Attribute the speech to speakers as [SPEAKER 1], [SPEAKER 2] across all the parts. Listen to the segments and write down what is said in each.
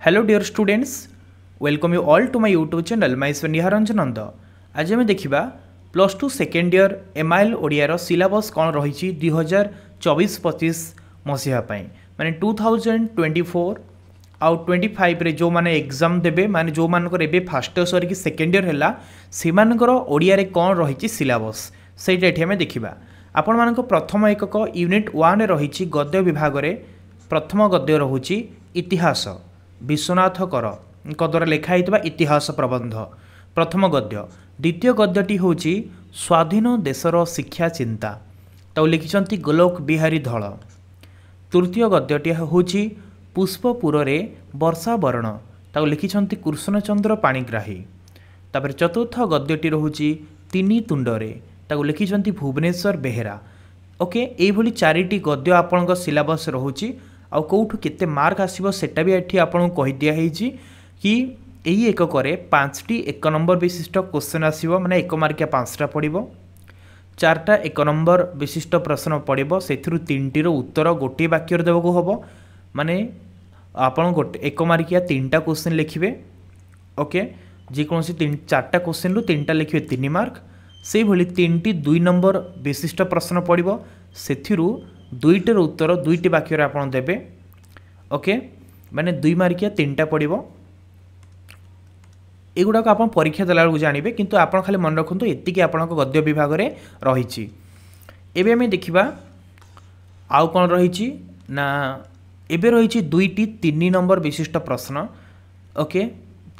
[SPEAKER 1] Hello dear students, welcome you all to my YouTube channel myself Niharanjan Nanda। आज आम देखा plus two second year MIL Odiyar syllabus कौन रही 2024-25 मसीहा माने 2024 आउ 25 रे जो माने एग्जाम देबे माने जो मानकर एबे फर्स्ट इयर सरी सेकेंड इयर हैला से मानकर ओडिया रे कौन रही सिलेबस सेटा एठी हमें देखिबा। आपण मानक प्रथम एकक यूनिट 1 रही गद्य विभाग रे प्रथम गद्य रहुची इतिहास विश्वनाथ कर द्वारा लिखाई इतिहास प्रबंध प्रथम गद्य। द्वितीय गद्यटी होची स्वाधीन देशर शिक्षा चिंता तो लिखिछंती गोलोक बिहारी धल। तृतीय गद्यटी होची पुष्पपुर रे वर्षा वर्ण तो लिखिछंती कृष्णचंद्र पाणिग्राही। तापर चतुर्थ गद्यटी रहुची तिनी तुंडरे ताको लिखिछंती भुवनेश्वर बेहेरा। ओके एभली चारिटी गद्य आपणक सिलेबस रहुची आउ कौठु केते मार्क आसीबो सेटा भी एठी आपन कहि दिया हेची कि एही एकक रे 5टी 1 नंबर विशिष्ट क्वेश्चन आसीबो माने 1 मार्किया 5टा पडिबो 4टा 1 नंबर विशिष्ट प्रश्न पडिबो सेथिरु 3टी रो उत्तर गोटे वाक्य रे देबको हबो माने आपन गोटे 1 मार्किया 3टा क्वेश्चन लिखिबे। ओके जे कोनसी 4टा क्वेश्चन रु 3टा लिखिबे 3 मार्क से भली 3टी 2 नंबर विशिष्ट प्रश्न पडिबो सेथिरु 2टर उत्तर 2टी वाक्य रे आपन देबे। ओके माने 2 मार्किया 3टा पडिबो एगुडा को आपन परीक्षा देला बेलू जानिबे किंतु आपन खाली मन रखंतु एतिकी आपन गद्य विभाग रे रहिछि। एबे हमें देखिबा आउ कोन रहिछि ना एबे रहिछि 2टी 3 नंबर विशिष्ट प्रश्न। ओके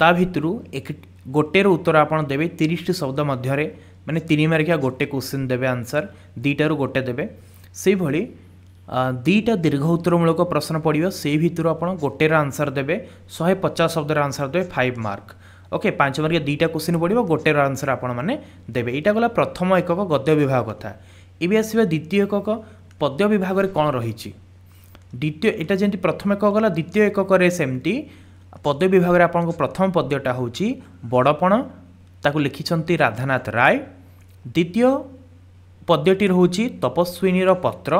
[SPEAKER 1] ता भितरु एक गोटे रो उत्तर आपन देबे 30टी शब्द मध्य रे माने 3 मार्किया गोटे क्वेश्चन देबे आंसर 2टा रो गोटे देबे से भली 2टा दीर्घ उत्तरमूलक प्रश्न पड़ो से भितर आप गोटे आंसर देवे 150 शब्दर आंसर देवे 5 मार्क। ओके 5 मार्क 2टा क्वेश्चन पड़ो गोटे आंसर आपण मैंने देवे। यहाँ गला प्रथम एकक गद्य विभाग कथा। ये आसवा द्वितीय एकक पद्य विभाग में कौन रही द्वितीय यहाँ जमी प्रथम एकक गला द्वितीय एकक सेमती पद्य विभाग में आपको प्रथम पद्यटा हूँ बड़पण ताकू लिखिंट राधानाथ राय। द्वितीय पद्यटी रोचे तपस्विनीर पत्र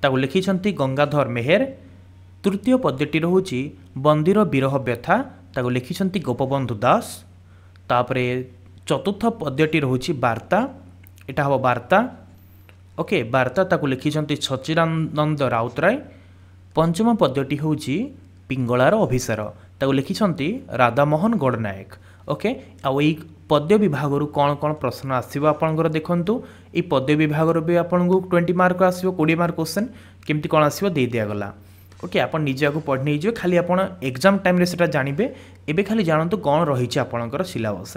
[SPEAKER 1] ताकू लिखिंट गंगाधर मेहेर। तृतीय पद्यटी रोचे बंदीर विरह व्यथा ताकू लिखिंट गोपबंधु दास। तापरे चतुर्थ पद्यटी रोचे वार्ता एटा हम वार्ता। ओके वार्ता ताकू लिखिंट सच्चिदानंद राउतराय। पंचम पद्यटी होची पिंगलार अभिसार ताकू लिखिंट राधामोहन गड़नायक। ओके आउ पद्य विभाग कौन कौन प्रश्न आसो आपंकर देखूँ ये पद्य विभाग भी आपको 20 मार्क आसो 20 मार्क क्वेश्चन केमती कौन आसो दे दिगला। ओके आप निजे को पढ़ नहीं खाली आप एग्जाम टाइम से जानवे एवं खाली जानतु कौन रही आपंकर सिलेबस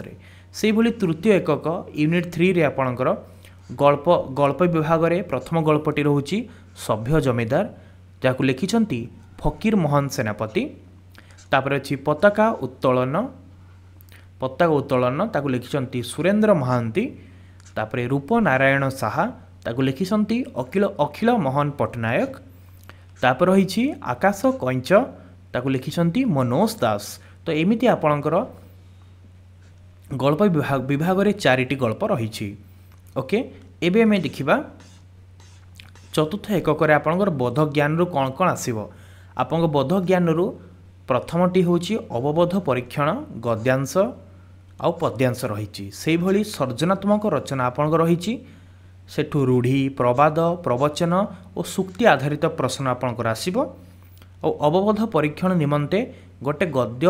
[SPEAKER 1] से भली तृतीय एकक यूनिट 3 रे आपंकर गल्प गल्प विभाग में प्रथम गल्पटी रोचे सभ्य जमीदार जहाँ लिखिंट फकीर मोहन सेनापति। तापर अच्छी पताका उत्तोलन ताकू लिखिंट सुरेंद्र महांती। तापरे रूप नारायण साहा ताकू लिखिंट अखिल मोहन पट्टनायक। तापर रही आकाश कैंच ताकू लिखिंट मनोज दास। तो एमिति आपणकर गल्प विभाग में 4टी गल्प रही। ओके एबे हमें देखिबा चतुर्थ एकक आपणकर बोध ज्ञान रु कौन कौन आसीबो। आपन बोध ज्ञान रु प्रथमटी होची अवबोध परीक्षण गद्यांश आउ पद्यांश रही। से भली सर्जनात्मक रचना आपन रही सेठू रूढ़ी प्रवाद प्रवचन और सूक्ति आधारित प्रश्न आपंकर आसो। और अवबोध परीक्षण निमंते गोटे गद्य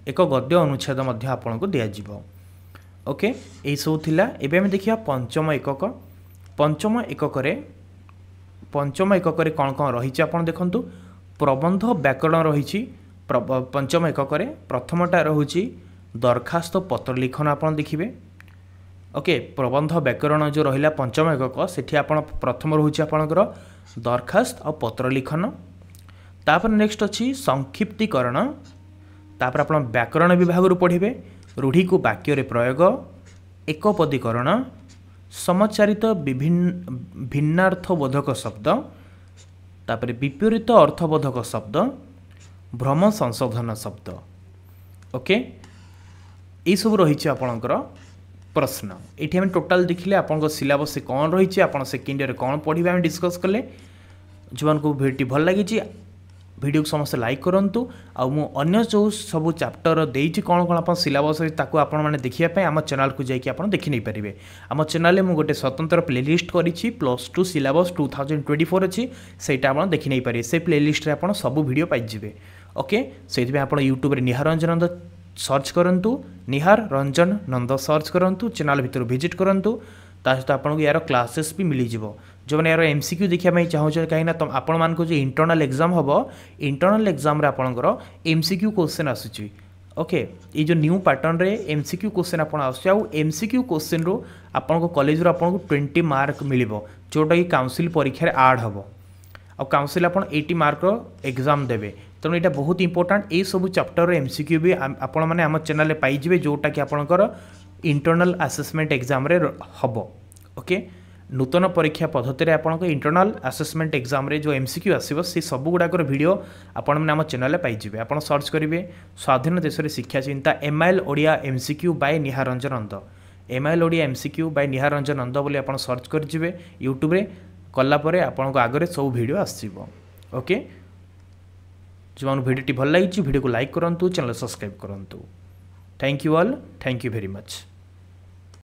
[SPEAKER 1] एक गद्य अनुच्छेद आपको दिज्व। ओके यही सब थिला। एबे हम देखिया पंचम एकक। पंचम एकक रे कौन कौन रही आपन देखंतु प्रबंध व्याकरण रही। पंचम एकक प्रथमटा रोचे दरखास्त पत्र लिखन आप देखिए। ओके प्रबंध व्याकरण जो रहा पंचम एकक से प्रथम रोचे आपणकर दरखास्त और पत्र लिखन। तापर नेक्स्ट अच्छी संक्षिप्तीकरण। तापर आप व्याकरण विभाग पढ़े रूढ़ी को वाक्य प्रयोग एकपदीकरण समचारित भिन्नार्थबोधक शब्द तापर विपरीत अर्थबोधक शब्द भ्रम संशोधन शब्द। ओके ये सब रही आपणकर प्रश्न। ये हम टोटाल देखिले आपन सिलेबस कौन रही आप सेकेंड ईयर कौन पढ़े डिस्कस कले। जो भिडियो भल लगी वीडियो को समस्त लाइक करूँ आ अन्य जो सब चैप्टर देती कौन कौन आप सिलेबस ताकू आपण मैंने देखापी आम चैनल को जाकि आप देखी नहीं पारे। आम चैनल में गोटे स्वतंत्र प्लेलिस्ट करी +2 सिलेबस 2024 अच्छी सहीटा आप देखी नहीं पारे। से प्लेलिस्ट आप सब वीडियो पाइबे। ओके से आप यूट्यूब निहार रंजन नंद सर्च करूँ, निहार रंजन नंद सर्च करूँ, चैनल भीतर विजिट करूँ। सहित आपको यार क्लासेस भी मिल जाव जो मैंने यार एमसीक्यू देखा चाहूँ कहीं आपण मान जो इंटरनल एग्जाम हम इंटरनल एग्जाम आपंकर एमसीक्यू क्वेश्चन आसूँ। ओके ये जो न्यू पैटर्न रे एमसीक्यू क्वेश्चन आप एमसीक्यू क्वेश्चन रू आपको कॉलेज रू आपको 20 मार्क मिल जोटा कि काउंसिल परीक्षा आड हम आ काउंसिल आप 80 मार्क एग्जाम देवे। तेणु यहाँ बहुत इंपोर्टाट ये सब चैप्टर एमसीक्यू भी आपण मैंने आम चैनल पाइबे जोटा कि आपंकर इंटरनल असेसमेंट एग्जाम रे हम। ओके नूतन परीक्षा पद्धति आपको इंटरनल असेसमेंट एग्जाम रे जो एमसीक्यू आसो से सब गुड़ाकर वीडियो आपण मैंने आम चैनल पाइबे। आप सर्च करेंगे स्वाधीन देश में शिक्षा चिंता MIL ओडिया एमसीक्यू बाय निहार रंजन नंद, MIL ओडिया एमसीक्यू बाय निहार रंजन नंद बोली आप सर्च करेंगे यूट्यूब रे कलापर आपको आगे सब वीडियो आसो। ओके जो वीडियो भल लगी वीडियो को लाइक करूँ, चैनल सब्सक्राइब करूँ। Thank you all, thank you very much.